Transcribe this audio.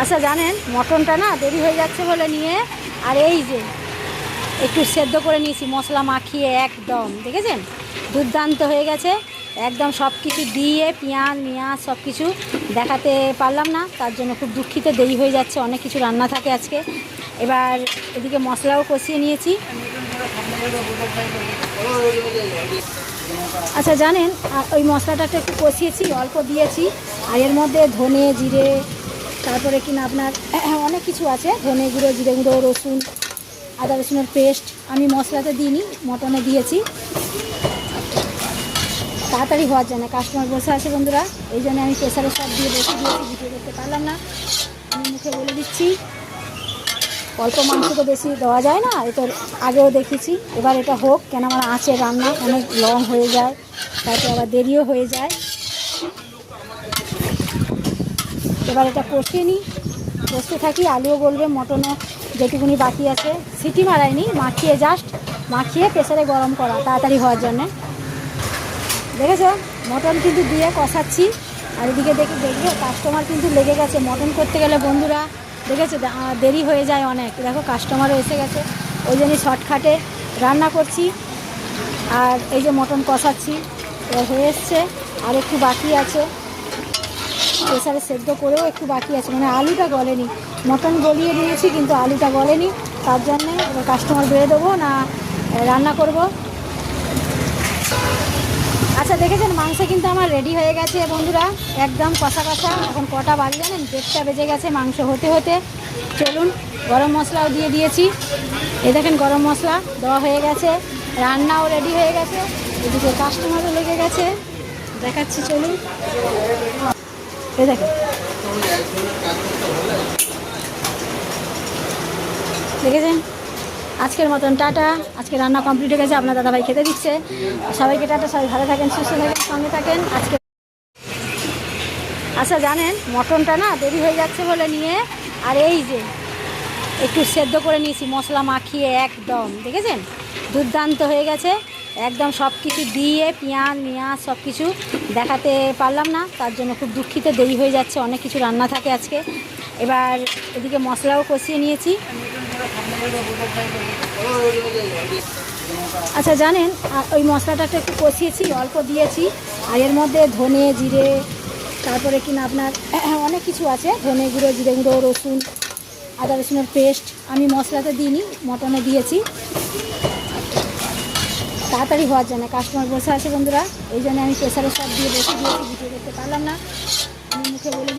আচ্ছা জানেন মটনটা না দেরি হয়ে যাচ্ছে বলে নিয়ে আর এই যে একটু সেদ্ধ করে নিয়েছি মশলা মাখিয়ে একদম দেখেছেন দুর্দান্ত হয়ে গেছে একদম সব কিছু দিয়ে পেঁয়াজ সব কিছু দেখাতে পারলাম না তার জন্য খুব দুঃখিত দেরি হয়ে যাচ্ছে অনেক কিছু রান্না থাকে আজকে। এবার এদিকে মশলাও কষিয়ে নিয়েছি। আচ্ছা জানেন ওই মশলাটা একটু কষিয়েছি অল্প দিয়েছি আর এর মধ্যে ধনে জিরে তারপরে কিনা আপনার অনেক কিছু আছে ধনে গুঁড়ো জিরে গুঁড়ো রসুন আদা রসুনের পেস্ট আমি মশলাতে দিইনি মটনে দিয়েছি তাড়াতাড়ি হওয়ার জন্য কাস্টমার বসে আছে বন্ধুরা এই জন্য আমি প্রেসারে সব দিয়ে বসে দিয়েছি ভিডিও করতে পারলাম না আমি মুখে বলে দিচ্ছি অল্প মাংস তো বেশি দেওয়া যায় না এ তো আগেও দেখেছি এবার এটা হোক কেন আমার আঁচের রান্না অনেক লং হয়ে যায় তারপর আবার দেরিও হয়ে যায়। এবার এটা কষিয়ে নিই কষতে থাকি আলুও বলবে মটনও যেটুকুনি বাকি আছে সিটি মারাইনি মাখিয়ে প্রেসারে গরম করা তাড়াতাড়ি হওয়ার জন্যে। দেখেছো মটন কিন্তু দিয়ে কষাচ্ছি আর এদিকে দেখবে কাস্টমার কিন্তু লেগে গেছে মটন করতে গেলে বন্ধুরা দেখেছো দেরি হয়ে যায় অনেক দেখো কাস্টমারও এসে গেছে ওই জন্যই শর্টকাটে রান্না করছি আর এই যে মটন কষাচ্ছি হয়ে এসছে আর একটু বাকি আছে প্রেসারে সেদ্ধ করেও একটু বাকি আছে মানে আলুটা গলেনি মটন গলিয়ে দিয়েছি কিন্তু আলুটা গলেনি তার জন্যে এবার কাস্টমার বেড়ে দেবো না রান্না করব। আচ্ছা দেখেছেন মাংস কিন্তু আমার রেডি হয়ে গেছে বন্ধুরা একদম কষা কষা এখন কটা বাজে জানেন 1:30 বেজে গেছে মাংস হতে হতে চলুন গরম মশলাও দিয়ে দিয়েছি এই দেখেন গরম মশলা দেওয়া হয়ে গেছে রান্নাও রেডি হয়ে গেছে এদিকে কাস্টমারও লেগে গেছে দেখাচ্ছি চলুন এই দেখেন দেখেছেন আজকের মতন টাটা আজকে রান্না কমপ্লিট হয়ে গেছে আপনার দাদাভাই খেতে দিচ্ছে সবাইকে টাটা সবাই ভালো থাকেন সুস্থ থাকেন সঙ্গে থাকেন আজকে। আচ্ছা জানেন মটনটা না দেরি হয়ে যাচ্ছে বলে নিয়ে আর এই যে একটু সেদ্ধ করে নিয়েছি মশলা মাখিয়ে একদম দেখেছেন দুর্দান্ত হয়ে গেছে একদম সব কিছু দিয়ে পেঁয়াজ সব কিছু দেখাতে পারলাম না তার জন্য খুব দুঃখিত দেরি হয়ে যাচ্ছে অনেক কিছু রান্না থাকে আজকে। এবার এদিকে মশলাও কষিয়ে নিয়েছি। আচ্ছা জানেন ওই মশলাটা একটু কষিয়েছি অল্প দিয়েছি আর এর মধ্যে ধনে জিরে তারপরে কিনা আপনার অনেক কিছু আছে ধনে গুঁড়ো জিরে গুঁড়ো রসুন আদা রসুনের পেস্ট আমি মশলাতে দিইনি মটনে দিয়েছি তাড়াতাড়ি হওয়ার জন্য কাস্টমার বসে আছে বন্ধুরা এই জন্য আমি প্রেসারে সব দিয়ে বসে দিয়েছি ভিডিও করতে পারলাম না আমি মুখে বলে